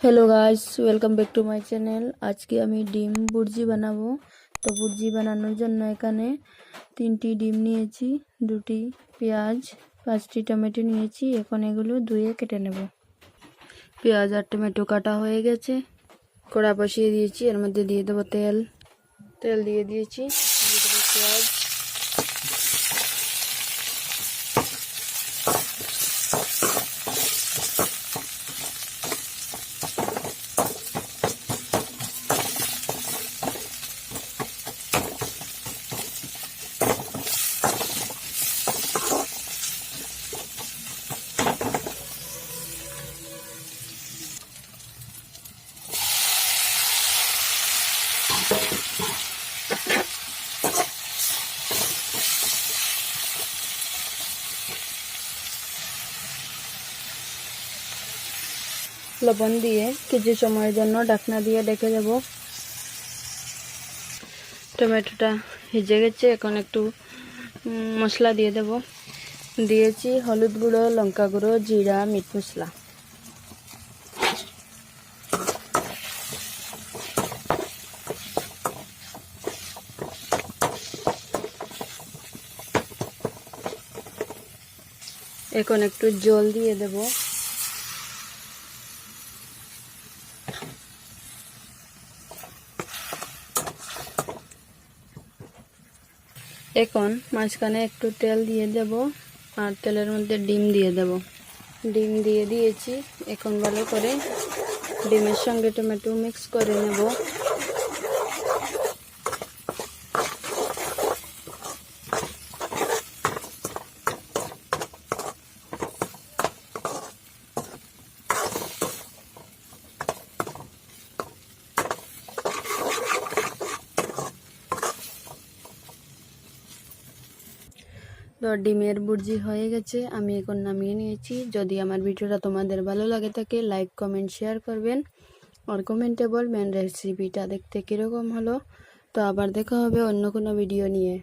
Hello guys, welcome back to my channel. আজকে আমি ডিম বুর্জি বানাবো। তো বুর্জি বানানোর জন্য এখানে 3টি ডিম নিয়েছি, 2টি পেঁয়াজ, 5টি টমেটো নিয়েছি। এখন এগুলো ধুয়ে কেটে নেব। পেঁয়াজ আর টমেটো কাটা হয়ে গেছে, কড়া বসিয়ে দিয়েছি। এর মধ্যে দিয়ে দেবো তেল। তেল দিয়ে দিয়েছি, দিয়ে দেবো পেঁয়াজ, লবণ দিয়ে কিছু সময়ের জন্য ঢাকনা দিয়ে ঢেকে দেব। টমেটোটা ভিজে গেছে, এখন একটু মশলা দিয়ে দেব। দিয়েছি হলুদ গুঁড়ো, লঙ্কা গুঁড়ো, জিরা, মিট মশলা। এখন একটু জল দিয়ে দেব। এখন মাঝখানে একটু তেল দিয়ে দেব আর তেলের মধ্যে ডিম দিয়ে দেব। ডিম দিয়ে দিয়েছি। এখন ভালো করে ডিমের সঙ্গে টমেটো মিক্স করে নেব। তো ডিমের বুর্জি হয়ে গেছে, আমি এখন নামিয়ে নিয়েছি। যদি আমার ভিডিওটা তোমাদের ভালো লাগে থাকে, লাইক কমেন্ট শেয়ার করবেন আর কমেন্টে বলবেন রেসিপিটা দেখতে কীরকম হলো। তো আবার দেখা হবে অন্য কোনো ভিডিও নিয়ে।